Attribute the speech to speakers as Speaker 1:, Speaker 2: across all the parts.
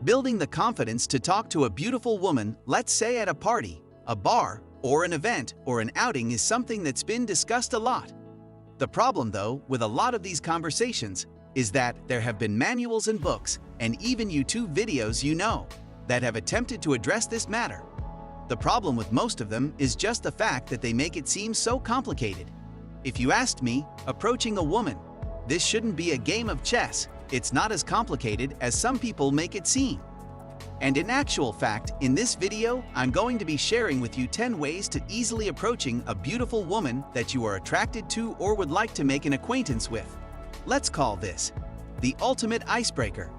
Speaker 1: Building the confidence to talk to a beautiful woman, let's say at a party, a bar, or an event or an outing is something that's been discussed a lot. The problem though, with a lot of these conversations, is that there have been manuals and books, and even YouTube videos that have attempted to address this matter. The problem with most of them is just the fact that they make it seem so complicated. If you asked me, approaching a woman, this shouldn't be a game of chess. It's not as complicated as some people make it seem. And in actual fact, in this video, I'm going to be sharing with you 10 ways to easily approaching a beautiful woman that you are attracted to or would like to make an acquaintance with. Let's call this the ultimate icebreaker.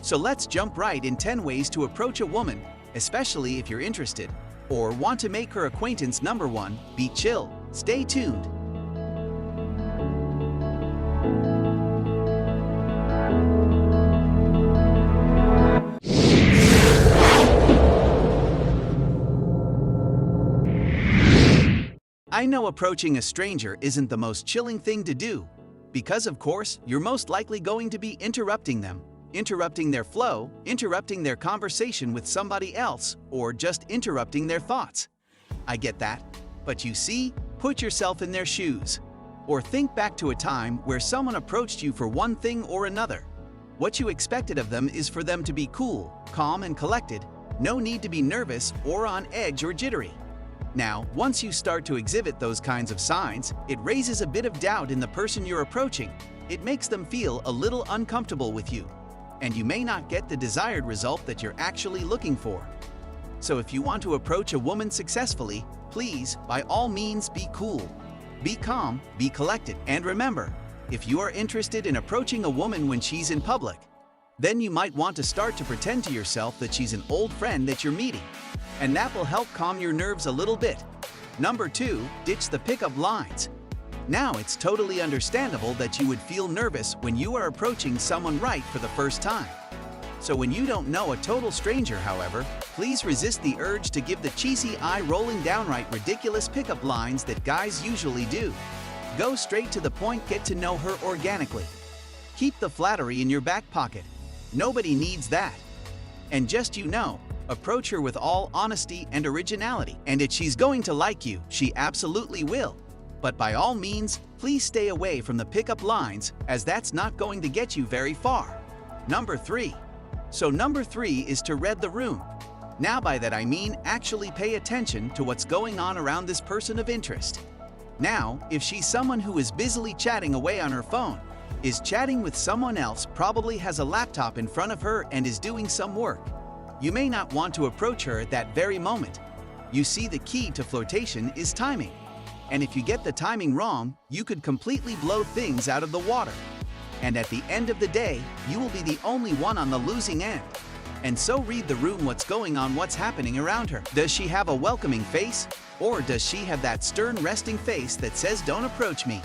Speaker 1: So let's jump right in 10 ways to approach a woman, especially if you're interested or want to make her acquaintance. Number 1, be chill. Stay tuned. I know approaching a stranger isn't the most chilling thing to do, because of course, you're most likely going to be interrupting them, interrupting their flow, interrupting their conversation with somebody else, or just interrupting their thoughts. I get that, but you see, put yourself in their shoes. Or think back to a time where someone approached you for one thing or another. What you expected of them is for them to be cool, calm, and collected, no need to be nervous or on edge or jittery. Now, once you start to exhibit those kinds of signs, it raises a bit of doubt in the person you're approaching. It makes them feel a little uncomfortable with you, and you may not get the desired result that you're actually looking for. So if you want to approach a woman successfully, please, by all means, be cool, be calm, be collected. And remember, if you are interested in approaching a woman when she's in public, then you might want to start to pretend to yourself that she's an old friend that you're meeting, and that will help calm your nerves a little bit. Number 2, ditch the pickup lines. Now, it's totally understandable that you would feel nervous when you are approaching someone right for the first time. So when you don't know a total stranger, however, please resist the urge to give the cheesy eye-rolling, downright ridiculous pickup lines that guys usually do. Go straight to the point, get to know her organically. Keep the flattery in your back pocket. Nobody needs that. And just approach her with all honesty and originality. And if she's going to like you, she absolutely will. But by all means, please stay away from the pickup lines, as that's not going to get you very far. Number 3. So number 3 is to read the room. Now by that I mean actually pay attention to what's going on around this person of interest. Now, if she's someone who is busily chatting away on her phone, is chatting with someone else, probably has a laptop in front of her and is doing some work, you may not want to approach her at that very moment. You see, the key to flirtation is timing. And if you get the timing wrong, you could completely blow things out of the water. And at the end of the day, you will be the only one on the losing end. And so read the room, what's going on, what's happening around her. Does she have a welcoming face? Or does she have that stern, resting face that says, "Don't approach me"?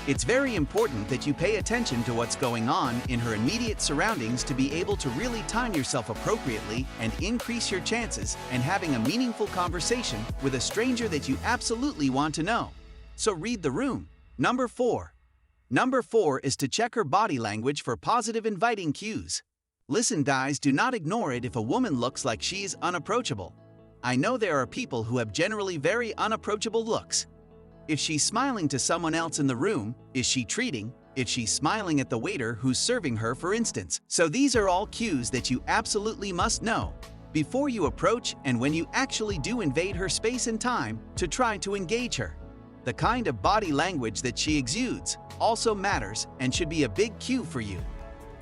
Speaker 1: It's very important that you pay attention to what's going on in her immediate surroundings to be able to really time yourself appropriately and increase your chances in having a meaningful conversation with a stranger that you absolutely want to know. So read the room. Number 4. Number 4 is to check her body language for positive, inviting cues. Listen guys, do not ignore it if a woman looks like she's unapproachable. I know there are people who have generally very unapproachable looks. If she's smiling to someone else in the room, is she treating? If she's smiling at the waiter who's serving her, for instance. So these are all cues that you absolutely must know before you approach and when you actually do invade her space and time to try to engage her. The kind of body language that she exudes also matters and should be a big cue for you.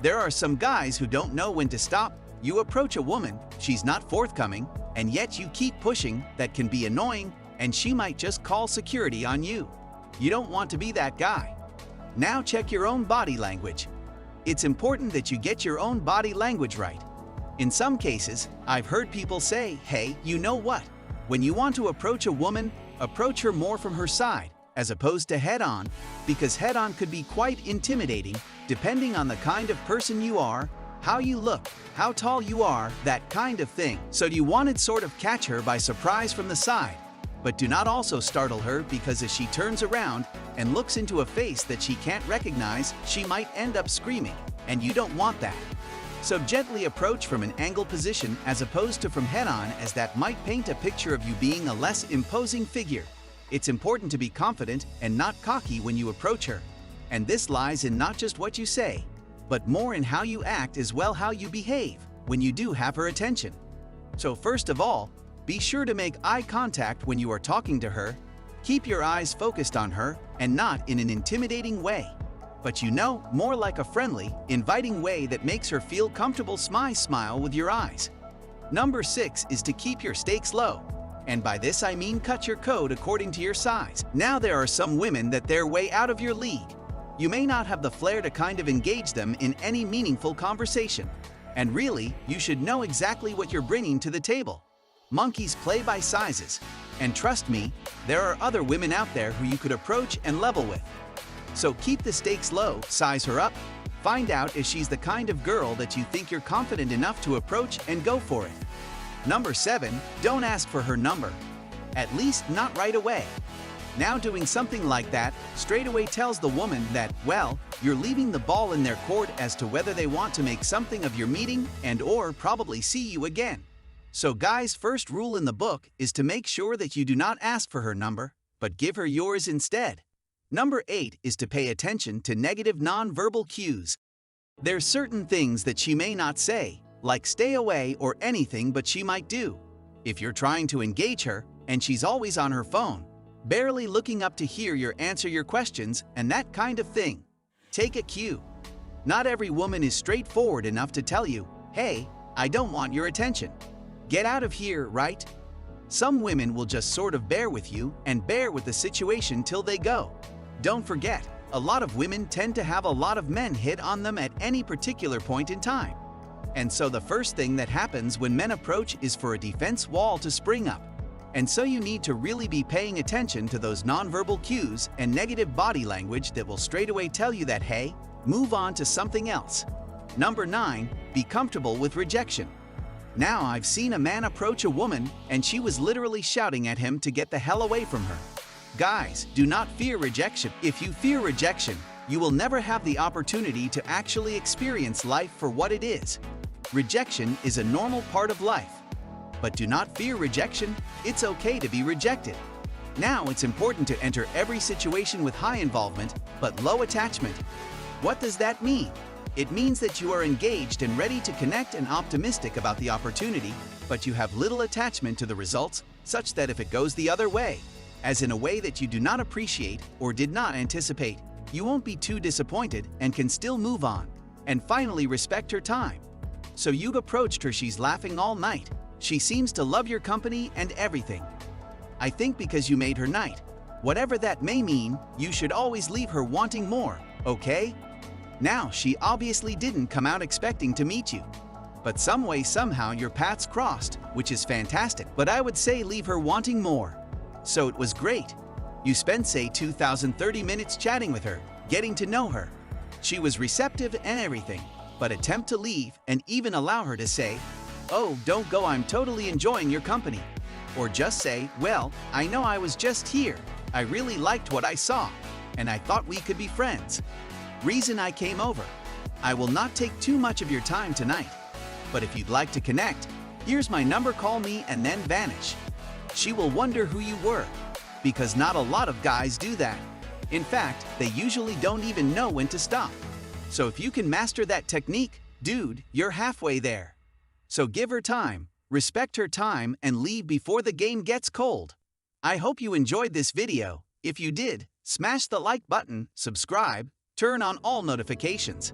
Speaker 1: There are some guys who don't know when to stop. You approach a woman, she's not forthcoming, and yet you keep pushing. That can be annoying, and she might just call security on you. You don't want to be that guy. Now check your own body language. It's important that you get your own body language right. In some cases, I've heard people say, "Hey, you know what? When you want to approach a woman, approach her more from her side, as opposed to head-on, because head-on could be quite intimidating, depending on the kind of person you are, how you look, how tall you are, that kind of thing. So you want to sort of catch her by surprise from the side. But do not also startle her, because if she turns around and looks into a face that she can't recognize, she might end up screaming, and you don't want that. So gently approach from an angled position as opposed to from head-on, as that might paint a picture of you being a less imposing figure. It's important to be confident and not cocky when you approach her. And this lies in not just what you say, but more in how you act as well, how you behave when you do have her attention. So first of all, be sure to make eye contact when you are talking to her. Keep your eyes focused on her and not in an intimidating way, but more like a friendly, inviting way that makes her feel comfortable. Smile with your eyes. Number 6 is to keep your stakes low. And by this I mean cut your coat according to your size. Now there are some women that they're way out of your league. You may not have the flair to kind of engage them in any meaningful conversation. And really, you should know exactly what you're bringing to the table. Monkeys play by sizes. And trust me, there are other women out there who you could approach and level with. So keep the stakes low, size her up, find out if she's the kind of girl that you think you're confident enough to approach, and go for it. Number 7, don't ask for her number. At least not right away. Now doing something like that straight away tells the woman that, well, you're leaving the ball in their court as to whether they want to make something of your meeting and/or probably see you again. So guys, first rule in the book is to make sure that you do not ask for her number, but give her yours instead. Number 8 is to pay attention to negative non-verbal cues. There's certain things that she may not say, like stay away or anything, but she might do. If you're trying to engage her and she's always on her phone, barely looking up to hear you answer your questions and that kind of thing, take a cue. Not every woman is straightforward enough to tell you, hey, I don't want your attention. Get out of here, right? Some women will just sort of bear with you and bear with the situation till they go. Don't forget, a lot of women tend to have a lot of men hit on them at any particular point in time. And so the first thing that happens when men approach is for a defense wall to spring up. And so you need to really be paying attention to those nonverbal cues and negative body language that will straight away tell you that, hey, move on to something else. Number 9, be comfortable with rejection. Now I've seen a man approach a woman and she was literally shouting at him to get the hell away from her. Guys, do not fear rejection. If you fear rejection, you will never have the opportunity to actually experience life for what it is. Rejection is a normal part of life. But do not fear rejection. It's okay to be rejected. Now it's important to enter every situation with high involvement but low attachment. What does that mean? It means that you are engaged and ready to connect and optimistic about the opportunity, but you have little attachment to the results, such that if it goes the other way, as in a way that you do not appreciate or did not anticipate, you won't be too disappointed and can still move on. And finally, respect her time. So you've approached her, she's laughing all night. She seems to love your company and everything. I think because you made her night. Whatever that may mean, you should always leave her wanting more, okay? Now, she obviously didn't come out expecting to meet you. But some way, somehow, your paths crossed, which is fantastic. But I would say leave her wanting more. So it was great. You spent, say, 2,030 minutes chatting with her, getting to know her. She was receptive and everything, but attempt to leave and even allow her to say, oh, don't go, I'm totally enjoying your company. Or just say, well, I know I was just here. I really liked what I saw, and I thought we could be friends. Reason I came over. I will not take too much of your time tonight, but if you'd like to connect, here's my number, call me, and then vanish. She will wonder who you were, because not a lot of guys do that. In fact, they usually don't even know when to stop. So if you can master that technique, dude, you're halfway there. So give her time, respect her time, and leave before the game gets cold. I hope you enjoyed this video. If you did, smash the like button, subscribe, turn on all notifications.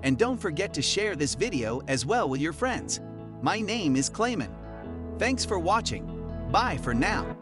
Speaker 1: And don't forget to share this video as well with your friends. My name is Clayman. Thanks for watching. Bye for now.